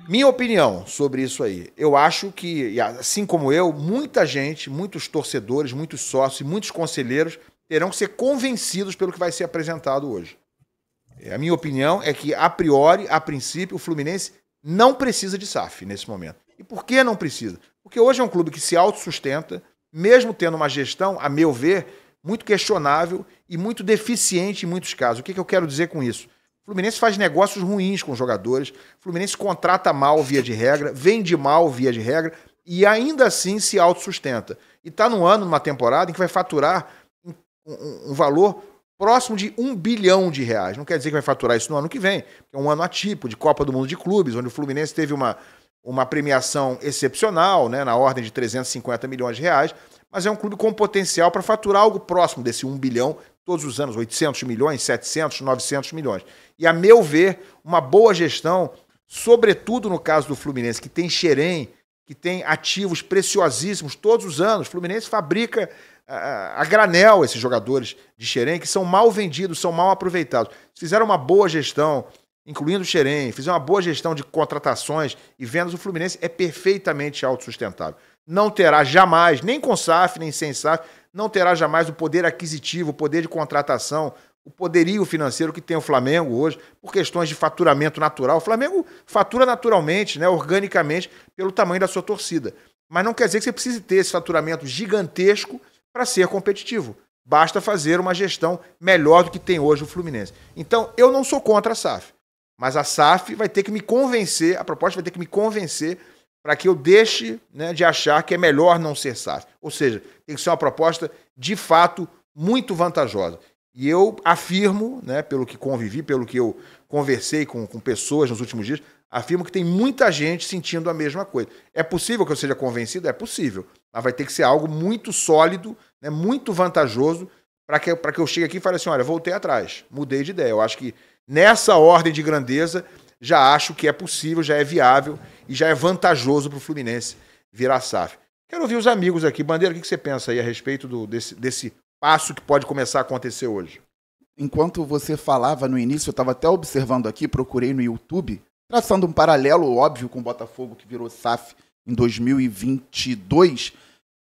Minha opinião sobre isso aí, eu acho que, assim como eu, muita gente, muitos torcedores, muitos sócios e muitos conselheiros terão que ser convencidos pelo que vai ser apresentado hoje. A minha opinião é que, a priori, a princípio, o Fluminense não precisa de SAF nesse momento. E por que não precisa? Porque hoje é um clube que se autossustenta, mesmo tendo uma gestão, a meu ver, muito questionável e muito deficiente em muitos casos. O que eu quero dizer com isso? O Fluminense faz negócios ruins com os jogadores, o Fluminense contrata mal via de regra, vende mal via de regra e ainda assim se autossustenta. E está numa temporada em que vai faturar um valor próximo de R$1 bilhão. Não quer dizer que vai faturar isso no ano que vem, é um ano atípico de Copa do Mundo de Clubes, onde o Fluminense teve uma premiação excepcional, né, na ordem de 350 milhões de reais, mas é um clube com potencial para faturar algo próximo desse 1 bilhão todos os anos, 800 milhões, 700, 900 milhões. E, a meu ver, uma boa gestão, sobretudo no caso do Fluminense, que tem Xerém, que tem ativos preciosíssimos todos os anos. O Fluminense fabrica a granel esses jogadores de Xerém, que são mal vendidos, são mal aproveitados. Se fizeram uma boa gestão, incluindo o Xerém, fizeram uma boa gestão de contratações e vendas, o Fluminense é perfeitamente autossustentável. Não terá jamais, nem com SAF, nem sem SAF, não terá jamais o poder aquisitivo, o poder de contratação, o poderio financeiro que tem o Flamengo hoje, por questões de faturamento natural. O Flamengo fatura naturalmente, né, organicamente, pelo tamanho da sua torcida. Mas não quer dizer que você precise ter esse faturamento gigantesco para ser competitivo. Basta fazer uma gestão melhor do que tem hoje o Fluminense. Então, eu não sou contra a SAF, mas a SAF vai ter que me convencer, a proposta vai ter que me convencer para que eu deixe, né, de achar que é melhor não ser SAF. Ou seja, tem que ser uma proposta, de fato, muito vantajosa. E eu afirmo, né, pelo que convivi, pelo que eu conversei com pessoas nos últimos dias, afirmo que tem muita gente sentindo a mesma coisa. É possível que eu seja convencido? É possível. Mas vai ter que ser algo muito sólido, né, muito vantajoso, para que eu chegue aqui e fale assim, olha, voltei atrás, mudei de ideia. Eu acho que nessa ordem de grandeza, já acho que é possível, já é viável e já é vantajoso para o Fluminense virar SAF. Quero ouvir os amigos aqui. Bandeira, o que você pensa aí a respeito desse passo que pode começar a acontecer hoje? Enquanto você falava no início, eu estava até observando aqui, procurei no YouTube, traçando um paralelo óbvio com o Botafogo, que virou SAF em 2022,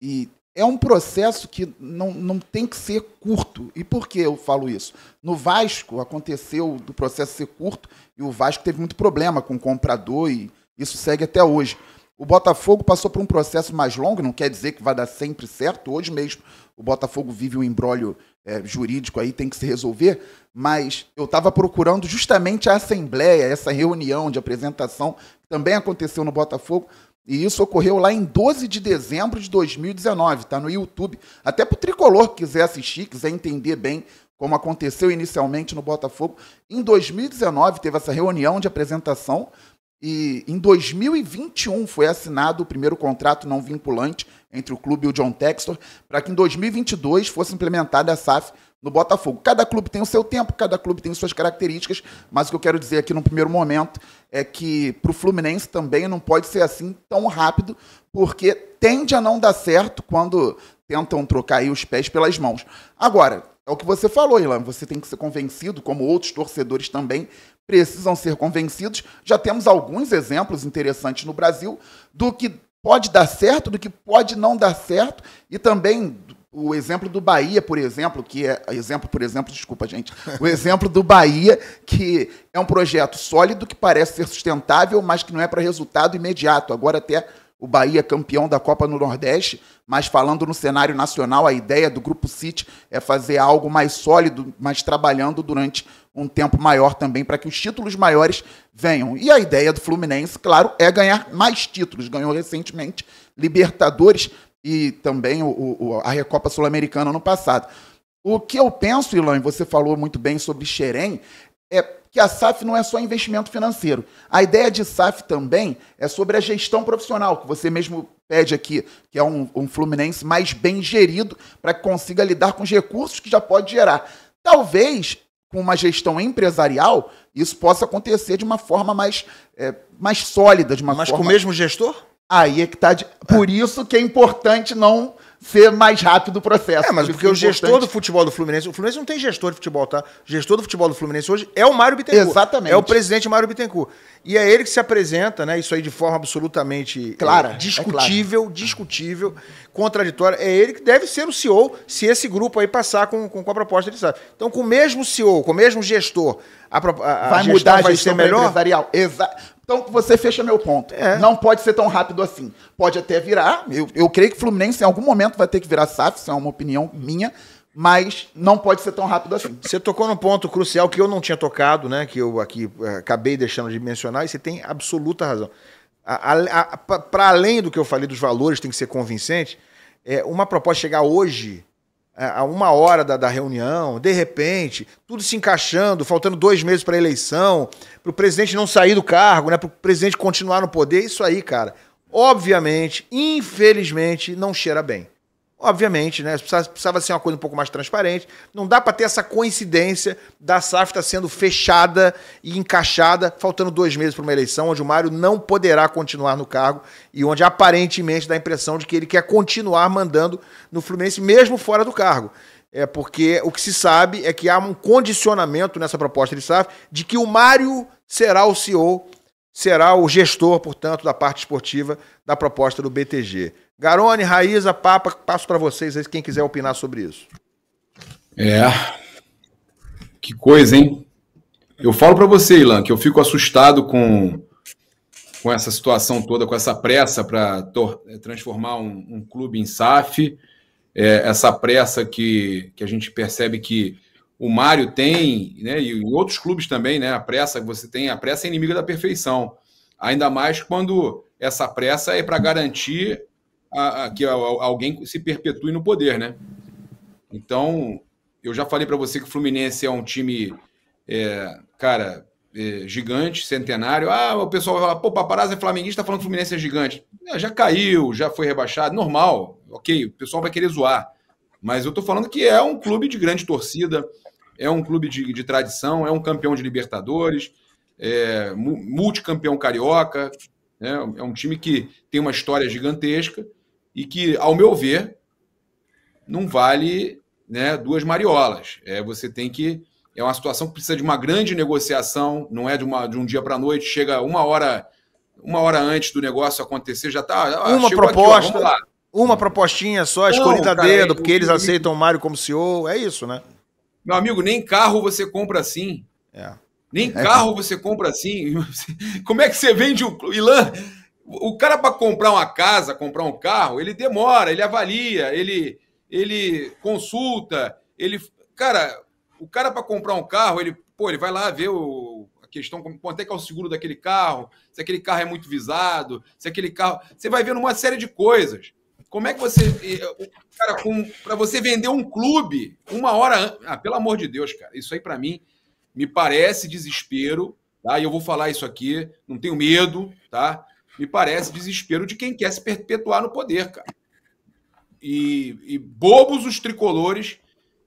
e é um processo que não tem que ser curto. E por que eu falo isso? No Vasco aconteceu do processo ser curto e o Vasco teve muito problema com o comprador e isso segue até hoje. O Botafogo passou por um processo mais longo, não quer dizer que vai dar sempre certo. Hoje mesmo o Botafogo vive um imbróglio jurídico aí, tem que se resolver, mas eu estava procurando justamente a assembleia, essa reunião de apresentação que também aconteceu no Botafogo. E isso ocorreu lá em 12 de dezembro de 2019, está no YouTube. Até para o tricolor que quiser assistir, quiser entender bem como aconteceu inicialmente no Botafogo. Em 2019 teve essa reunião de apresentação e em 2021 foi assinado o primeiro contrato não vinculante entre o clube e o John Textor para que em 2022 fosse implementada a SAF no Botafogo. Cada clube tem o seu tempo, cada clube tem suas características, mas o que eu quero dizer aqui no primeiro momento é que para o Fluminense também não pode ser assim tão rápido, porque tende a não dar certo quando tentam trocar aí os pés pelas mãos. Agora, é o que você falou, Ilan, você tem que ser convencido, como outros torcedores também precisam ser convencidos. Já temos alguns exemplos interessantes no Brasil do que pode dar certo, do que pode não dar certo, e também o exemplo do Bahia, por exemplo, o exemplo do Bahia, que é um projeto sólido, que parece ser sustentável, mas que não é para resultado imediato. Agora até o Bahia campeão da Copa no Nordeste, mas falando no cenário nacional, a ideia do Grupo City é fazer algo mais sólido, mas trabalhando durante um tempo maior também, para que os títulos maiores venham. E a ideia do Fluminense, claro, é ganhar mais títulos. Ganhou recentemente Libertadores e também a Recopa Sul-Americana no passado. O que eu penso, Ilan, e você falou muito bem sobre Xerém, é que a SAF não é só investimento financeiro. A ideia de SAF também é sobre a gestão profissional, que você mesmo pede aqui, que é um Fluminense mais bem gerido para que consiga lidar com os recursos que já pode gerar. Talvez, com uma gestão empresarial, isso possa acontecer de uma forma mais sólida. Mas com o mesmo gestor? Aí é que tá. Por isso que é importante não ser mais rápido o processo. Mas porque o gestor do futebol do Fluminense... O Fluminense não tem gestor de futebol, tá? O gestor do futebol do Fluminense hoje é o Mário Bittencourt. Exatamente. É o presidente Mário Bittencourt. E é ele que se apresenta, né? Isso aí de forma absolutamente clara, discutível, contraditória. É ele que deve ser o CEO se esse grupo aí passar com a proposta de SAF. Então, com o mesmo CEO, com o mesmo gestor, vai mudar a vai gestão ser melhor? empresarial. Então, você fecha meu ponto. Não pode ser tão rápido assim. Pode até virar. Eu creio que o Fluminense, em algum momento, vai ter que virar SAF. Isso é uma opinião minha. Mas não pode ser tão rápido assim. Você tocou num ponto crucial que eu não tinha tocado, né? Que eu aqui acabei deixando de mencionar. E você tem absoluta razão. Para além do que eu falei dos valores, tem que ser convincente. Uma proposta chegar hoje... a 1 hora da reunião, de repente, tudo se encaixando, faltando 2 meses para a eleição, para o presidente não sair do cargo, né, para o presidente continuar no poder, isso aí, cara, obviamente, infelizmente, não cheira bem. Obviamente, né? Precisava ser uma coisa um pouco mais transparente. Não dá para ter essa coincidência da SAF estar sendo fechada e encaixada, faltando 2 meses para uma eleição, onde o Mário não poderá continuar no cargo e onde aparentemente dá a impressão de que ele quer continuar mandando no Fluminense, mesmo fora do cargo. Porque o que se sabe é que há um condicionamento nessa proposta de SAF de que o Mário será o CEO, será o gestor, portanto, da parte esportiva da proposta do BTG. Garone, Raíza, Papa, passo para vocês aí, quem quiser opinar sobre isso. Que coisa, hein? Eu falo para você, Ilan, que eu fico assustado com essa situação toda, com essa pressa para transformar um clube em SAF, essa pressa que a gente percebe que o Mário tem, né, e em outros clubes também, né, a pressa que você tem, a pressa é inimiga da perfeição. Ainda mais quando essa pressa é para garantir que alguém se perpetue no poder, né? Então, eu já falei para você que o Fluminense é um time, gigante, centenário. O pessoal vai falar, pô, Paparazzi é flamenguista, tá falando que o Fluminense é gigante. Já caiu, já foi rebaixado, normal, ok, o pessoal vai querer zoar. Mas eu tô falando que é um clube de grande torcida, é um clube de tradição, é um campeão de Libertadores, multicampeão carioca, né? É um time que tem uma história gigantesca e que, ao meu ver, não vale, né, 2 mariolas. Você tem que... É uma situação que precisa de uma grande negociação, não é de um dia para a noite, chega uma hora antes do negócio acontecer, já está... Uma proposta, aqui, uma propostinha só, escolhida a dedo, porque eles aceitam o Mário como CEO, é isso, né? Meu amigo, nem carro você compra assim. Nem carro você compra assim. Como é que você vende o Ilan? O cara, para comprar uma casa, comprar um carro, ele demora, ele avalia, ele consulta, Cara, o cara para comprar um carro, ele vai lá ver a questão, quanto é que é o seguro daquele carro, se aquele carro é muito visado, se aquele carro... Você vai vendo uma série de coisas. Como é que você... Cara, para você vender um clube 1 hora... pelo amor de Deus, cara, isso aí para mim me parece desespero, tá? E eu vou falar isso aqui, não tenho medo, tá? Me parece desespero de quem quer se perpetuar no poder, cara. E bobos os tricolores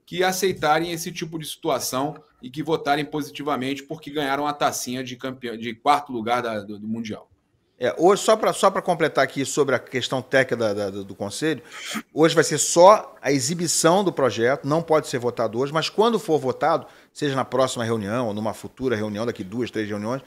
que aceitarem esse tipo de situação e que votarem positivamente porque ganharam a tacinha de 4º lugar do Mundial. Hoje, só para completar aqui sobre a questão técnica do Conselho, hoje vai ser só a exibição do projeto, não pode ser votado hoje, mas quando for votado, seja na próxima reunião ou numa futura reunião, daqui 2, 3 reuniões,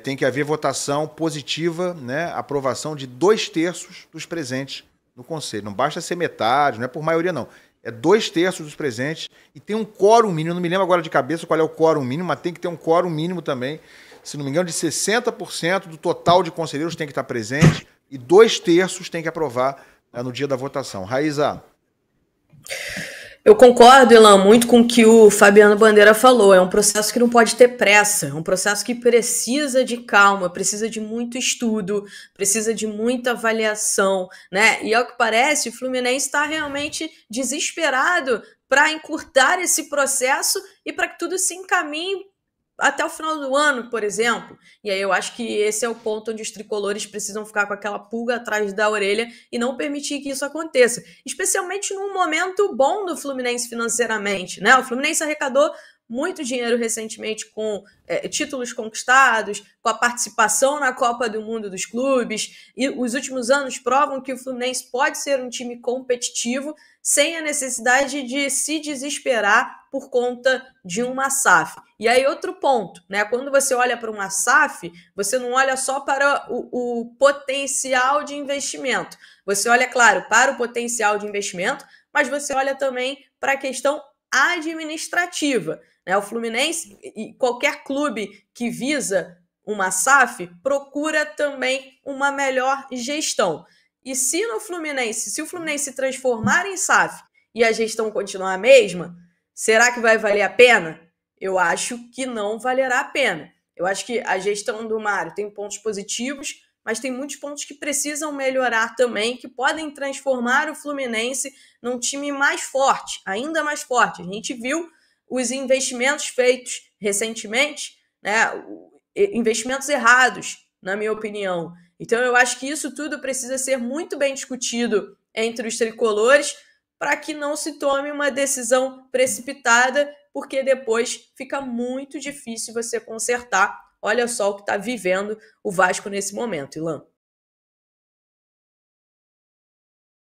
tem que haver votação positiva, né, aprovação de 2/3 dos presentes no Conselho. Não basta ser metade, não é por maioria não. É 2/3 dos presentes e tem um quórum mínimo, não me lembro agora de cabeça qual é o quórum mínimo, mas tem que ter um quórum mínimo também, se não me engano, de 60% do total de conselheiros tem que estar presente e 2/3 tem que aprovar no dia da votação. Raíza. Eu concordo, Ilan, muito com o que o Fabiano Bandeira falou. É um processo que não pode ter pressa, é um processo que precisa de calma, precisa de muito estudo, precisa de muita avaliação, né? E ao que parece, o Fluminense está realmente desesperado para encurtar esse processo e para que tudo se encaminhe até o final do ano, por exemplo. E aí eu acho que esse é o ponto onde os tricolores precisam ficar com aquela pulga atrás da orelha e não permitir que isso aconteça. Especialmente num momento bom do Fluminense financeiramente, né? O Fluminense arrecadou muito dinheiro recentemente com títulos conquistados, com a participação na Copa do Mundo dos clubes, e os últimos anos provam que o Fluminense pode ser um time competitivo sem a necessidade de se desesperar por conta de uma SAF. E aí outro ponto, né? Quando você olha para uma SAF, você não olha só para o potencial de investimento. Você olha, claro, para o potencial de investimento, mas você olha também para a questão administrativa, né? O Fluminense e qualquer clube que visa uma SAF procura também uma melhor gestão. E se o Fluminense se transformar em SAF e a gestão continuar a mesma, será que vai valer a pena? Eu acho que não valerá a pena. Eu acho que a gestão do Mário tem pontos positivos, mas tem muitos pontos que precisam melhorar também, que podem transformar o Fluminense num time mais forte, ainda mais forte. A gente viu os investimentos feitos recentemente, né? Investimentos errados, na minha opinião. Então eu acho que isso tudo precisa ser muito bem discutido entre os tricolores para que não se tome uma decisão precipitada, porque depois fica muito difícil você consertar. Olha só o que está vivendo o Vasco nesse momento, Ilan.